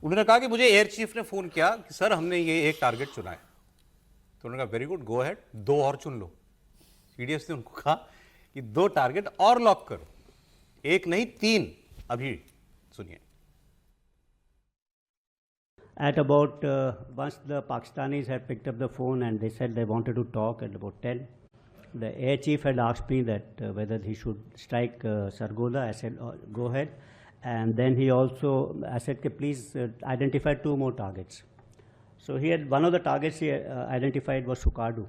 उन्होंने कहा कि मुझे एयर चीफ ने फोन किया कि सर हमने ये एक टारगेट चुना है, तो उन्होंने कहा वेरी गुड, गो अहेड, 2 और चुन लो। सीडीएस ने उनको कहा कि 2 टारगेट और लॉक करो, 1 नहीं 3। अभी सुनिए। At about once the Pakistanis had picked up the phone and they said they wanted to talk at about 10, the air chief had asked me that whether he should strike Sargoda. I said, go ahead. And then he also, I said, please identify 2 more targets. So he had, one of the targets he identified was Sukardu.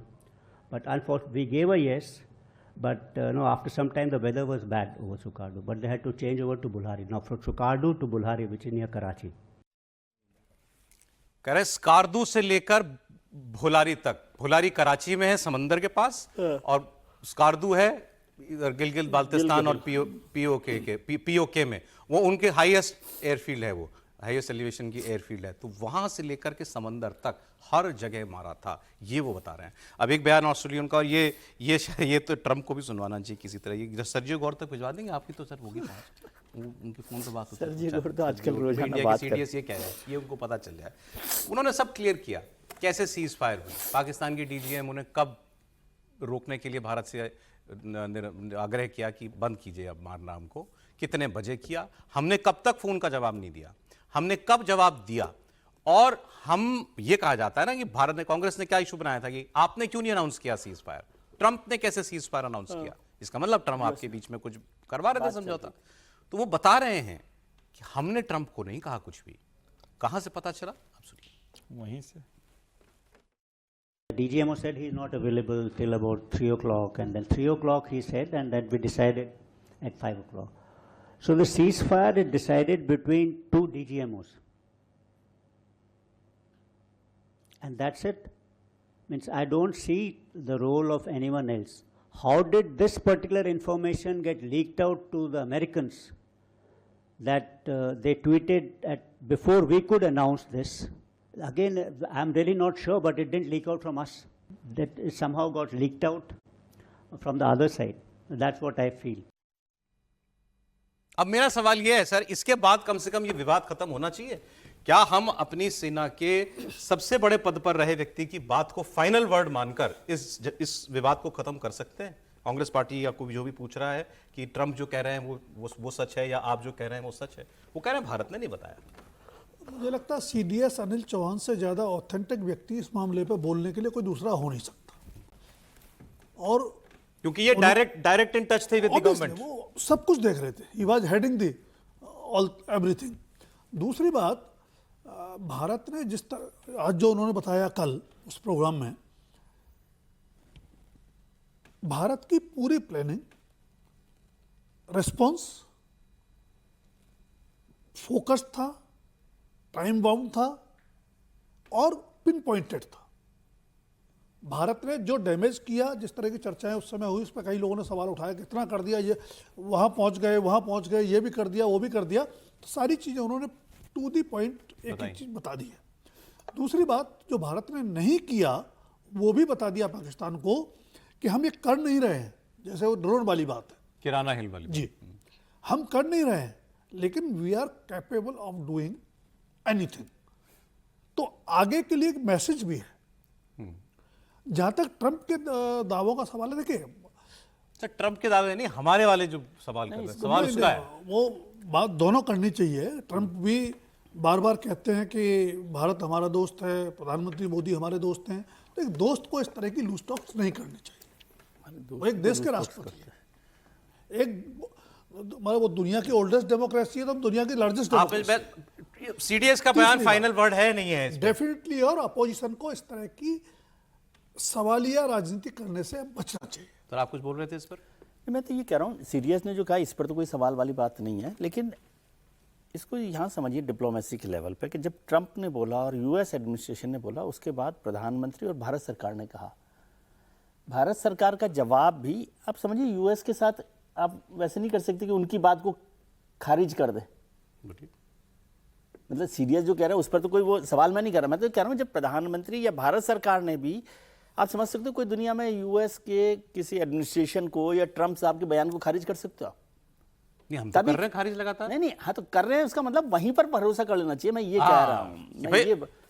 But unfortunately, we gave a yes, but no, after some time the weather was bad over Sukardu. But they had to change over to Bulhari. Now from Sukardu to Bulhari, which is near Karachi. कह रहे स्कारदू से लेकर भुलारी तक, भुलारी कराची में है समंदर के पास, और स्कारदू है इधर गिलगित बाल्टिस्तान और पीओके में, वो उनके हाईएस्ट एयरफील्ड है, वो हाईएस्ट एलिवेशन की एयरफील्ड है। तो वहां से लेकर के समंदर तक हर जगह मारा था, ये वो बता रहे हैं। अब एक बयान ऑस्ट्रेलियन का, और ये तो ट्रंप को भी सुनवाना चाहिए किसी तरह। ये सर्जियो गौर तक भिजवा देंगे आपकी, तो सर होगी पहुंच, उनके फोन पे बात होती है। सर्जियो गौर तो आजकल रोजाना बात करते हैं, सीडीएस ये कह रहे हैं, ये उनको पता चल जाए। उन्होंने सब क्लियर किया कैसे सीज फायर हुई, पाकिस्तान की डीजीएम उन्हें कब रोकने के लिए भारत से आग्रह किया कि बंद कीजिए अब मारना हमको, कितने बजे किया, हमने कब तक फोन का जवाब नहीं दिया, हमने कब जवाब दिया। और हम ये कहा जाता है ना कि भारत ने, कांग्रेस ने क्या इशू बनाया था कि आपने क्यों नहीं अनाउंस किया सीज फायर, ट्रंप ने कैसे सीज फायर अनाउंस किया, इसका मतलब ट्रंप आपके बीच में कुछ करवा रहे थे समझौता। तो वो बता रहे हैं कि हमने ट्रंप को नहीं कहा कुछ भी। कहां से पता चला, आप सुनिए। वहीं से DGMO said he is not available till about 3 o'clock, and then 3 o'clock he said, and then we decided at 5 o'clock. So the ceasefire is decided between 2 DGMOs. And that's it. Means I don't see the role of anyone else. How did this particular information get leaked out to the Americans that they tweeted before we could announce this? Again, I'm really not sure, but it didn't leak out from us. That it somehow got leaked out from the other side. That's what I feel. अब मेरा सवाल यह है sir, इसके बाद कम से कम ये विवाद खत्म होना चाहिए। क्या हम अपनी सेना के सबसे बड़े पद पर रहे व्यक्ति की बात को फाइनल वर्ड मानकर इस विवाद को खत्म कर सकते हैं? कांग्रेस पार्टी या कोई जो भी पूछ रहा है कि ट्रंप जो कह रहे हैं वो सच है या आप जो कह रहे हैं वो सच है, वो कह रहे हैं भारत ने नहीं बताया। मुझे लगता है सीडीएस अनिल चौहान से ज्यादा ऑथेंटिक व्यक्ति इस मामले पर बोलने के लिए कोई दूसरा हो नहीं सकता। और क्योंकि ये डायरेक्ट इन टच थे विद द गवर्नमेंट, वो सब कुछ देख रहे थे, he was heading the all everything. दूसरी बात, भारत ने जिस तरह आज जो उन्होंने बताया कल उस प्रोग्राम में, भारत की पूरी प्लानिंग, रिस्पॉन्स फोकस था, टाइम बाउंड था और पिन पॉइंटेड था। भारत ने जो डैमेज किया, जिस तरह की चर्चाएं उस समय हुई, उस पर कई लोगों ने सवाल उठाया कितना कर दिया, ये वहां पहुंच गए, ये भी कर दिया, वो भी कर दिया। तो सारी चीजें उन्होंने टू दी पॉइंट एक चीज बता दी है। दूसरी बात, जो भारत ने नहीं किया वो भी बता दिया पाकिस्तान को कि हम ये कर नहीं रहे हैं। जैसे वो ड्रोन वाली बात है, किराना हिल वाली जी, हम कर नहीं रहे हैं, लेकिन we are capable of doing anything. तो आगे के लिए एक मैसेज भी है। जहां तक ट्रंप के दावों का सवाल है, देखिए सर ट्रंप के दावे नहीं, हमारे वाले जो सवाल कर रहे हैं, सवाल उसका है। वो बात दोनों करनी चाहिए। ट्रंप भी बार बार कहते हैं कि भारत हमारा दोस्त है, प्रधानमंत्री मोदी हमारे दोस्त हैं। तो एक दोस्त को इस तरह की लूज टॉक्स नहीं करनी चाहिए। वो एक देश के राष्ट्रपति है, मतलब वो दुनिया की ओल्डेस्ट डेमोक्रेसी है, तो दुनिया की लार्जेस्ट डेमोक्रेसी। सीडीएस का बयान फाइनल वर्ड है नहीं है डेफिनेटली, और अपोजिशन को इस तरह की सवालिया राजनीति करने से बचना चाहिए। तो आप कुछ बोल रहे थे इस पर? मैं तो ये कह रहा हूँ, सीडीएस ने जो कहा इस पर तो कोई सवाल वाली बात नहीं है, लेकिन इसको यहाँ समझिए डिप्लोमेसी के लेवल पे कि जब ट्रंप ने बोला और यूएस एडमिनिस्ट्रेशन ने बोला, उसके बाद प्रधानमंत्री और भारत सरकार ने कहा। भारत सरकार का जवाब भी आप समझिए, यूएस के साथ आप वैसे नहीं कर सकते कि उनकी बात को खारिज कर दे। मतलब सीडीएस जो कह रहा है उस पर तो कोई वो सवाल मैं नहीं कर रहा। मैं तो कह रहा हूँ जब प्रधानमंत्री या भारत सरकार ने भी, आप समझ सकते हो कोई दुनिया में यूएस के किसी एडमिनिस्ट्रेशन को या ट्रंप साहब के बयान को खारिज कर सकते हो आप? नहीं, हम तो तभी- कर रहे हैं खारिज लगातार। नहीं नहीं, हाँ तो कर रहे हैं, उसका मतलब वहीं पर भरोसा कर लेना चाहिए, मैं ये कह रहा हूँ। भाई,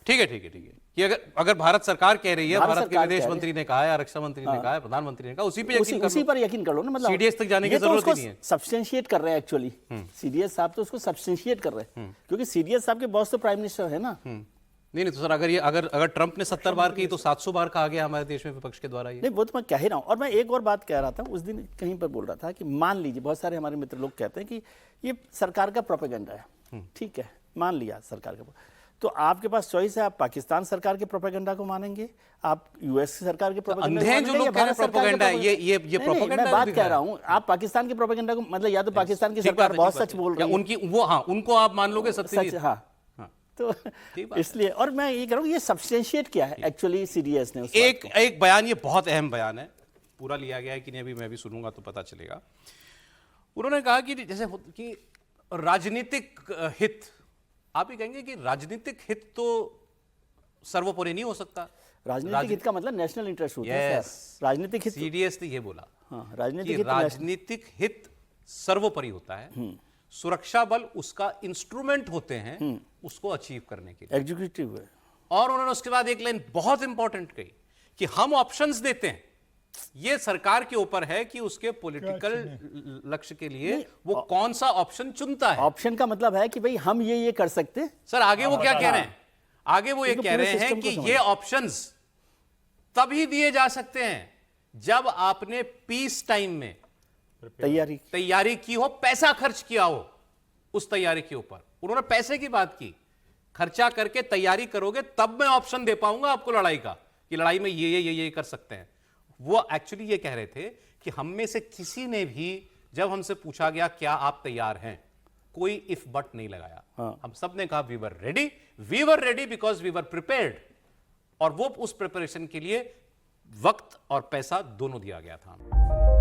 ठीक है ठीक है ठीक है, कि अगर भारत सरकार कह रही है, भारत भारत के सरकार विदेश कह रही मंत्री ने कहा है, रक्षा मंत्री ने कहा है, प्रधानमंत्री ने कहा, उसी पे यकीन कर उसी लो। पर यकीन कर लो ना, मतलब CDS तक जाने की ये तो जरूरत उसको ही नहीं है। सब्सटेंशिएट कर रहे हैं एक्चुअली, सीडीएस साहब तो उसको सब्सटेंशिएट कर रहे हैं, क्योंकि सीडीएस साहब के बॉस तो प्राइम मिनिस्टर है ना। नहीं तो सर, अगर ट्रंप ने 70 बार की तो 700 बार कहा गया हमारे देश में विपक्ष के द्वारा ये। नहीं, वो तो मैं कह ही रहा हूँ। और मैं एक और बात कह रहा था, उस दिन कहीं पर बोल रहा था कि मान लीजिए, बहुत सारे हमारे मित्र लोग कहते हैं कि ये सरकार का प्रोपेगेंडा है, ठीक है, मान लिया सरकार का, तो आपके पास चॉइस है, आप पाकिस्तान सरकार के प्रोपेगेंडा को मानेंगे, आप यूएस सरकार के प्रोपेगेंडा अंधे हैं जो लोग कह रहे हैं प्रोपेगेंडा है, ये प्रोपेगेंडा मैं बात कह रहा हूँ, आप पाकिस्तान के प्रोपेगेंडा को, मतलब या तो पाकिस्तान की सरकार बहुत सच बोल रही है, उनकी वो, हाँ, उनको आप मान लोगे सच, सत्य। हाँ, तो इसलिए, और मैं ये कह रहा हूँ, ये सब्सटेंशिएट किया है एक्चुअली सीडीएस ने उस बात को। एक बयान, ये बहुत अहम बयान है, पूरा लिया गया है कि नहीं अभी मैं भी सुनूंगा तो पता चलेगा। उन्होंने कहा कि जैसे कि राजनीतिक हित, आप ही कहेंगे कि राजनीतिक हित तो सर्वोपरि नहीं हो सकता। राजनीतिक हित का मतलब नेशनल इंटरेस्ट होता है सर, राजनीतिक हित, सीडीएस ने ये बोला, हाँ, राजनीतिक कि हित राजनीतिक हित सर्वोपरि होता है, सुरक्षा बल उसका इंस्ट्रूमेंट होते हैं उसको अचीव करने के लिए। एग्जीक्यूटिव है। और उन्होंने उसके बाद एक लाइन बहुत इंपॉर्टेंट कही कि हम ऑप्शंस देते हैं, ये सरकार के ऊपर है कि उसके पॉलिटिकल लक्ष्य के लिए वो कौन सा ऑप्शन चुनता है। ऑप्शन का मतलब है कि भाई हम ये कर सकते हैं। सर आगे वो क्या कह रहे हैं, आगे वो ये इनको कह पूरे रहे हैं सिस्टम कि को ये ऑप्शंस तभी दिए जा सकते हैं जब आपने पीस टाइम में तैयारी की हो, पैसा खर्च किया हो उस तैयारी के ऊपर। उन्होंने पैसे की बात की, खर्चा करके तैयारी करोगे तब मैं ऑप्शन दे पाऊंगा आपको लड़ाई का, कि लड़ाई में ये कर सकते हैं। वो एक्चुअली ये कह रहे थे कि हम में से किसी ने भी जब हमसे पूछा गया क्या आप तैयार हैं, कोई इफ बट नहीं लगाया। हम सब ने कहा we were ready because we were prepared, और वो उस प्रिपरेशन के लिए वक्त और पैसा दोनों दिया गया था।